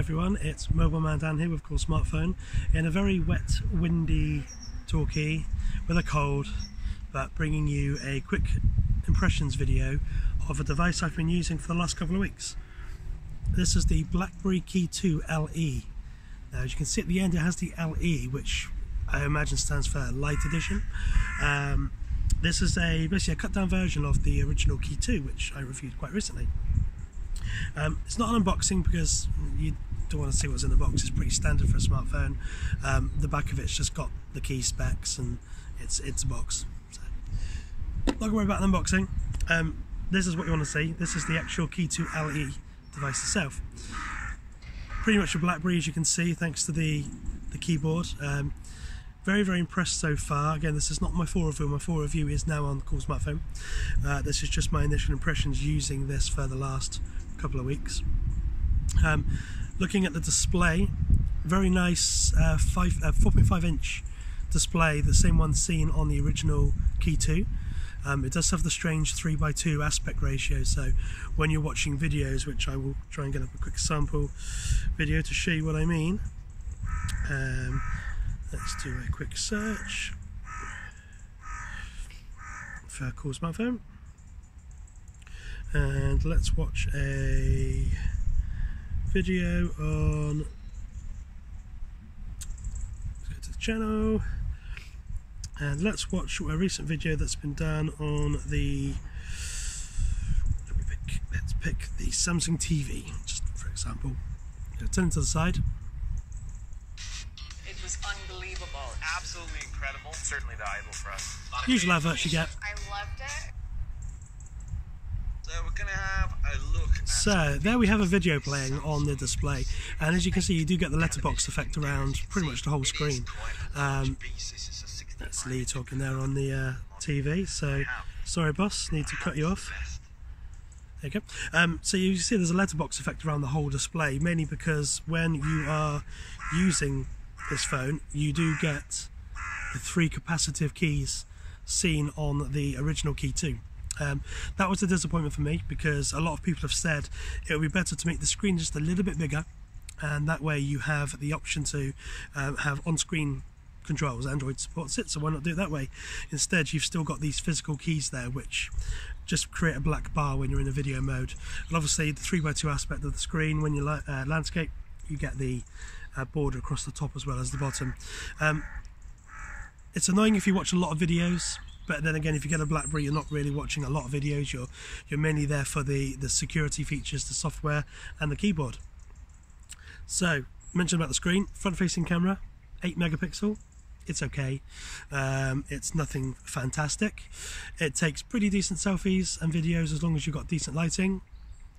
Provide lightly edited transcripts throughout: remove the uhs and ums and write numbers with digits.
everyone, it's Mobile Man Dan here with Cool Smartphone in a very wet, windy Torquay with a cold, but bringing you a quick impressions video of a device I've been using for the last couple of weeks. This is the BlackBerry Key2 LE. Now, as you can see at the end, it has the LE, which I imagine stands for Light Edition. This is basically a cut down version of the original Key2, which I reviewed quite recently. It's not an unboxing because you don't want to see what's in the box. It's pretty standard for a smartphone. The back of it's just got the key specs and it's a box. So, not going to worry about an unboxing. This is what you want to see. This is the actual Key2 LE device itself. Pretty much a BlackBerry, as you can see, thanks to the keyboard. Very impressed so far. Again, this is not my full review. My full review is now on Cool Smartphone. This is just my initial impressions using this for the last couple of weeks. Looking at the display, very nice 4.5 inch display, the same one seen on the original Key2. It does have the strange 3:2 aspect ratio, so when you're watching videos, which I will try and get up a quick sample video to show you what I mean. Let's do a quick search for Cool Smartphone, and let's watch a video on, let's go to the channel, and let's watch a recent video that's been done on the, let's pick the Samsung TV, just for example. Turn it to the side. It was unbelievable. Absolutely incredible. Certainly valuable for us. Usual adverts you get. I loved it. So we're going to have a look at... So there we have a video playing on the display, and as you can see, you do get the letterbox effect around pretty much the whole screen. That's Lee talking there on the TV, so sorry boss, need to cut you off. There you go. So you see there's a letterbox effect around the whole display, mainly because when you are using this phone, you do get the 3 capacitive keys seen on the original Key2. That was a disappointment for me, because a lot of people have said it would be better to make the screen just a little bit bigger, and that way you have the option to have on-screen controls. Android supports it, so why not do it that way? Instead, you've still got these physical keys there, which just create a black bar when you're in a video mode. And obviously the 3:2 aspect of the screen, when you landscape, you get the border across the top as well as the bottom. It's annoying if you watch a lot of videos, but then again, if you get a BlackBerry, you're not really watching a lot of videos. You're mainly there for the security features, the software, and the keyboard. So, mentioned about the screen, front-facing camera, 8 megapixel. It's okay. It's nothing fantastic. It takes pretty decent selfies and videos as long as you've got decent lighting.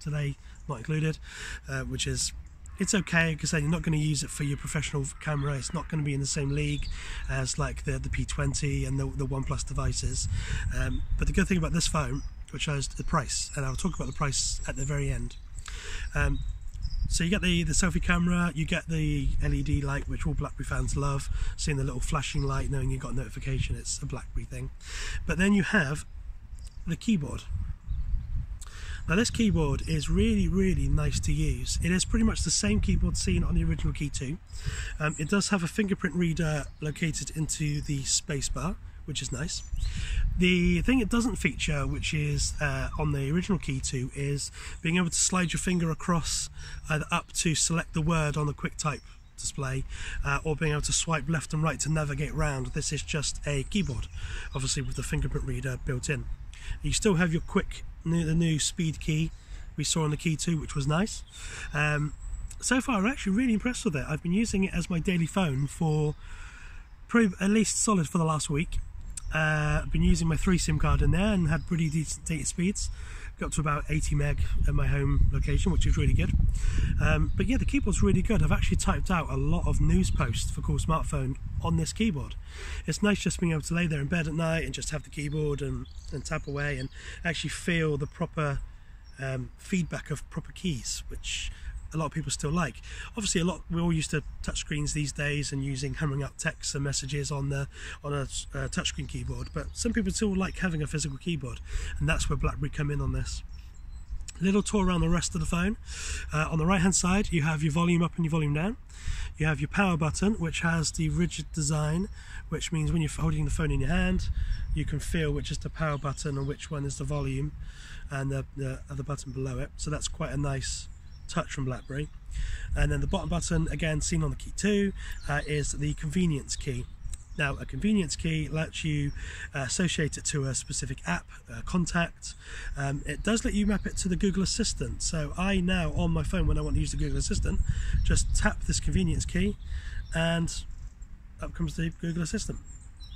Today, not included, which is, it's okay, because you're not going to use it for your professional camera. It's not going to be in the same league as like the P20 and the OnePlus devices. But the good thing about this phone, which is the price, and I'll talk about the price at the very end. So you get the selfie camera, you get the LED light, which all BlackBerry fans love, seeing the little flashing light, knowing you got a notification, it's a BlackBerry thing. But then you have the keyboard. Now this keyboard is really nice to use. It is pretty much the same keyboard seen on the original Key2. It does have a fingerprint reader located into the spacebar, which is nice. The thing it doesn't feature, which is on the original Key2, is being able to slide your finger across either up to select the word on the quick type display, or being able to swipe left and right to navigate round. This is just a keyboard, obviously with the fingerprint reader built in. You still have your the new speed key we saw on the Key2, which was nice. So far I'm actually really impressed with it. I've been using it as my daily phone for probably at least solid for the last week. I've been using my 3 SIM card in there and had pretty decent data speeds. Got up to about 80 meg at my home location, which is really good. But yeah, the keyboard's really good. I've actually typed out a lot of news posts for Cool Smartphone on this keyboard. It's nice just being able to lay there in bed at night and just have the keyboard and tap away and actually feel the proper feedback of proper keys, which a lot of people still like. Obviously we're all used to touchscreens these days and using hammering up text and messages on a touchscreen keyboard, but some people still like having a physical keyboard, and that's where BlackBerry come in on this. Little tour around the rest of the phone. On the right hand side you have your volume up and your volume down. You have your power button, which has the rigid design, which means when you're holding the phone in your hand you can feel which is the power button and which one is the volume, and the other button below it. So that's quite a nice touch from BlackBerry. And then the bottom button, again seen on the Key2, is the convenience key. Now, a convenience key lets you associate it to a specific app, contact. It does let you map it to the Google Assistant. So I now, on my phone, when I want to use the Google Assistant, just tap this convenience key and up comes the Google Assistant.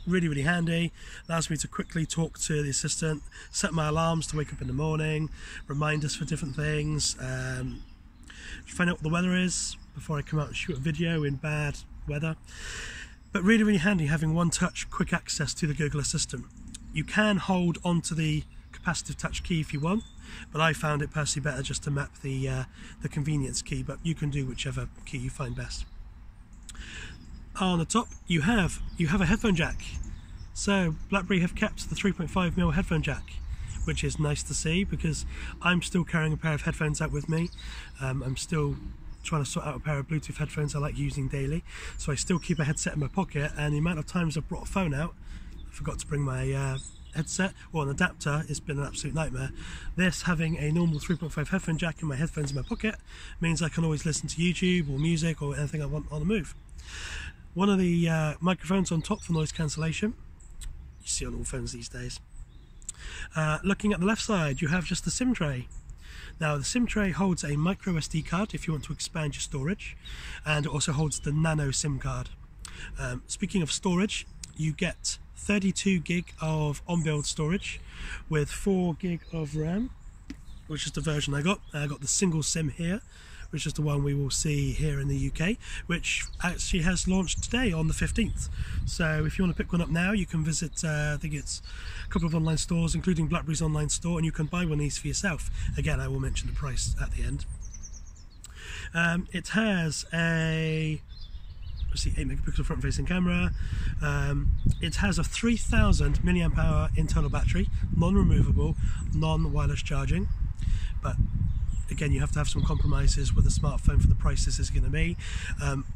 Really, really handy. Allows me to quickly talk to the assistant, set my alarms to wake up in the morning, reminders for different things, find out what the weather is before I come out and shoot a video in bad weather. But really, really handy having one touch quick access to the Google Assistant. You can hold onto the capacitive touch key if you want, but I found it personally better just to map the convenience key, but you can do whichever key you find best. On the top you have a headphone jack. So BlackBerry have kept the 3.5mm headphone jack, which is nice to see because I'm still carrying a pair of headphones out with me. I'm still trying to sort out a pair of Bluetooth headphones I like using daily, so I still keep a headset in my pocket, and the amount of times I've brought a phone out, I forgot to bring my headset or an adapter, it's been an absolute nightmare. This, having a normal 3.5 headphone jack and my headphones in my pocket, means I can always listen to YouTube or music or anything I want on the move. One of the microphones on top for noise cancellation, you see on all phones these days. Looking at the left side, you have just the SIM tray. Now, the SIM tray holds a micro SD card if you want to expand your storage, and it also holds the nano SIM card. Speaking of storage, you get 32 gig of on-build storage with 4 gig of RAM, which is the version I got. I got the single SIM here, which is the one we will see here in the UK, which actually has launched today on the 15th. So if you want to pick one up now, you can visit, I think it's a couple of online stores, including BlackBerry's online store, and you can buy one of these for yourself. Again, I will mention the price at the end. It has a 8-megapixel front-facing camera. It has a 3000 mAh internal battery, non-removable, non-wireless charging, but again, you have to have some compromises with a smartphone for the price this is going to be.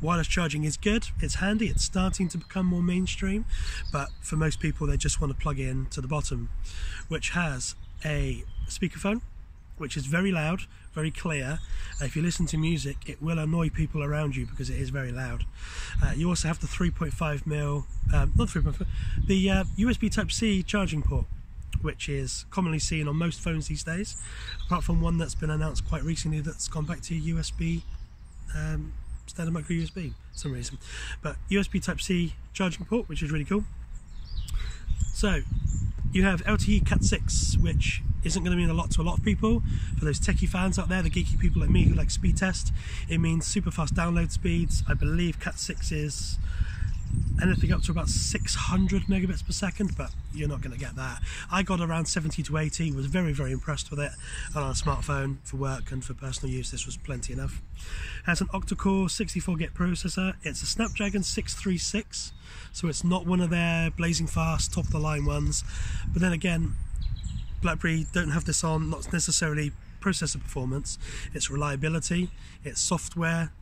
Wireless charging is good, it's handy, it's starting to become more mainstream, but for most people they just want to plug in to the bottom, which has a speakerphone, which is very loud, very clear. If you listen to music, it will annoy people around you because it is very loud. You also have the 3.5mm, not 3.5, the USB Type-C charging port, which is commonly seen on most phones these days, apart from one that's been announced quite recently that's gone back to USB, standard micro USB for some reason. But USB Type-C charging port, which is really cool. So you have LTE Cat 6, which isn't going to mean a lot to a lot of people. For those techie fans out there, the geeky people like me who like speed test, it means super fast download speeds. I believe Cat 6 is anything up to about 600 megabits per second, but you're not going to get that. I got around 70 to 80, was very, very impressed with it. And on a smartphone for work and for personal use, this was plenty enough. It has an octa-core 64-bit processor. It's a Snapdragon 636, so it's not one of their blazing fast, top-of-the-line ones. But then again, BlackBerry don't have this on, not necessarily processor performance, it's reliability, it's software,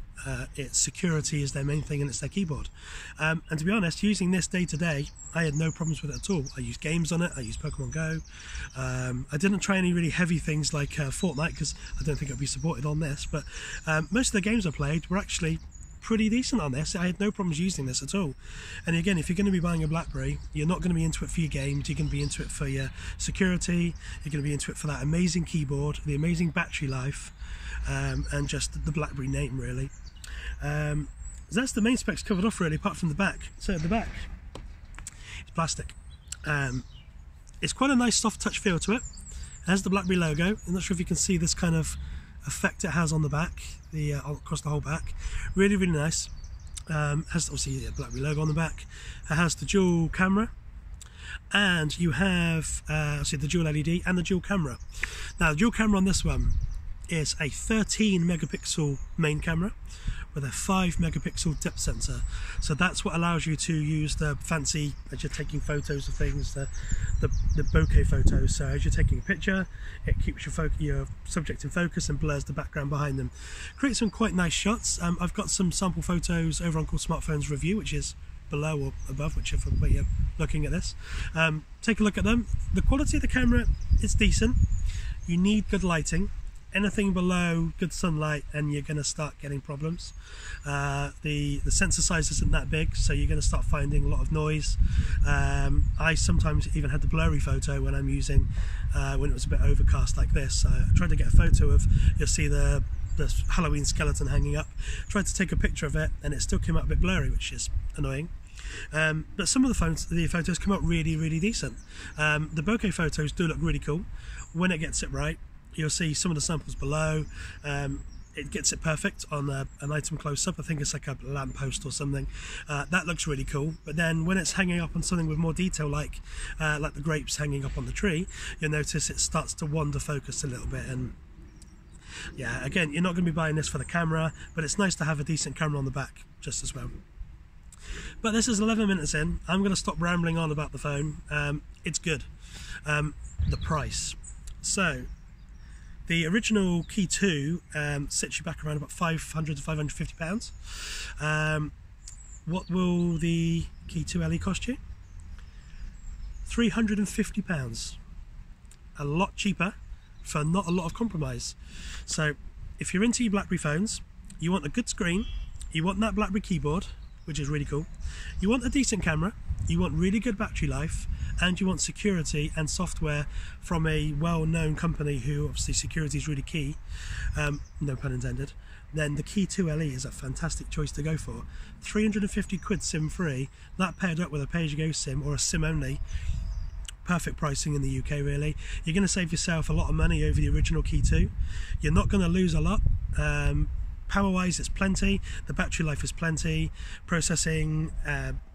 its security is their main thing, and it's their keyboard. And to be honest, using this day to day, I had no problems with it at all. I used games on it, I used Pokemon Go. I didn't try any really heavy things like Fortnite, because I don't think it'll be supported on this, but most of the games I played were actually pretty decent on this. I had no problems using this at all. And again, if you're going to be buying a BlackBerry, you're not going to be into it for your games, you're going to be into it for your security, you're going to be into it for that amazing keyboard, the amazing battery life, and just the BlackBerry name, really. That's the main specs covered off, really, apart from the back. So at the back, it's plastic. It's quite a nice soft touch feel to it. It has the BlackBerry logo. I'm not sure if you can see this kind of effect it has on the back, across the whole back. Really, really nice. Has obviously the BlackBerry logo on the back. It has the dual camera, and you have the dual LED and the dual camera. Now, the dual camera on this one is a 13 megapixel main camera with a 5 megapixel depth sensor. So that's what allows you to use the fancy, as you're taking photos of things, the bokeh photos. So as you're taking a picture, it keeps your subject in focus and blurs the background behind them. Creates some quite nice shots. I've got some sample photos over on Cool Smartphone's review, which is below or above, whichever way you're looking at this. Take a look at them. The quality of the camera is decent. You need good lighting. Anything below good sunlight and you're going to start getting problems. The sensor size isn't that big, so you're going to start finding a lot of noise. I sometimes even had the blurry photo when I'm using, when it was a bit overcast like this. I tried to get a photo of, you'll see the Halloween skeleton hanging up. Tried to take a picture of it and it still came out a bit blurry, which is annoying. But some of the photos come out really decent. The bokeh photos do look really cool. When it gets it right, you'll see some of the samples below. It gets it perfect on an item close-up. I think it's like a lamppost or something. That looks really cool. But then when it's hanging up on something with more detail, like the grapes hanging up on the tree, you'll notice it starts to wander focus a little bit. And yeah, again, you're not going to be buying this for the camera, but it's nice to have a decent camera on the back just as well. But this is 11 minutes in. I'm going to stop rambling on about the phone. It's good. The price. So the original Key2 sets you back around about £500 to £550. What will the Key2 LE cost you? £350. A lot cheaper for not a lot of compromise. So if you're into your BlackBerry phones, you want a good screen, you want that BlackBerry keyboard, which is really cool, you want a decent camera, you want really good battery life, and you want security and software from a well-known company who obviously security is really key, no pun intended, then the Key2 LE is a fantastic choice to go for. 350 quid SIM free, that paired up with a pay-as-you-go SIM or a SIM only, perfect pricing in the UK really. You're going to save yourself a lot of money over the original Key2. You're not going to lose a lot. Power-wise, it's plenty. The battery life is plenty. Processing,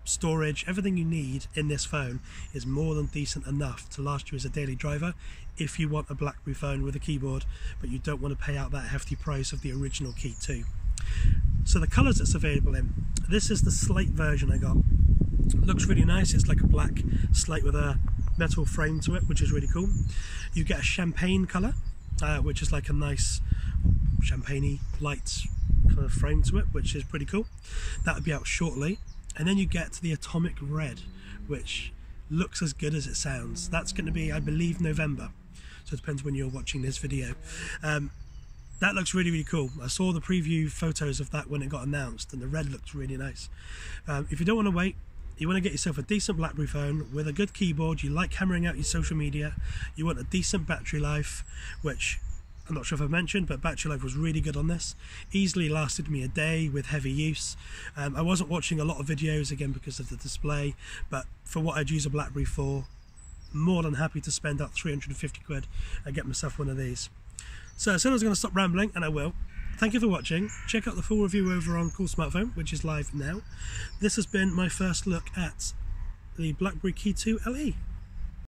storage, everything you need in this phone is more than decent enough to last you as a daily driver if you want a BlackBerry phone with a keyboard, but you don't want to pay out that hefty price of the original Key2. So the colours it's available in. This is the slate version I got. Looks really nice. It's like a black slate with a metal frame to it, which is really cool. You get a champagne colour, which is like a nice champagne-y light kind of frame to it, which is pretty cool. That will be out shortly. And then you get to the atomic red, which looks as good as it sounds. That's going to be, I believe, November. So it depends when you're watching this video. That looks really cool. I saw the preview photos of that when it got announced, and the red looks really nice. If you don't want to wait, you want to get yourself a decent BlackBerry phone with a good keyboard, you like hammering out your social media, you want a decent battery life, which I'm not sure if I've mentioned, but battery life was really good on this. Easily lasted me a day with heavy use. I wasn't watching a lot of videos, again, because of the display, but for what I'd use a BlackBerry for, more than happy to spend out 350 quid and get myself one of these. So as soon as I'm going to stop rambling, and I will, thank you for watching. Check out the full review over on Cool Smartphone, which is live now. This has been my first look at the BlackBerry Key2 LE.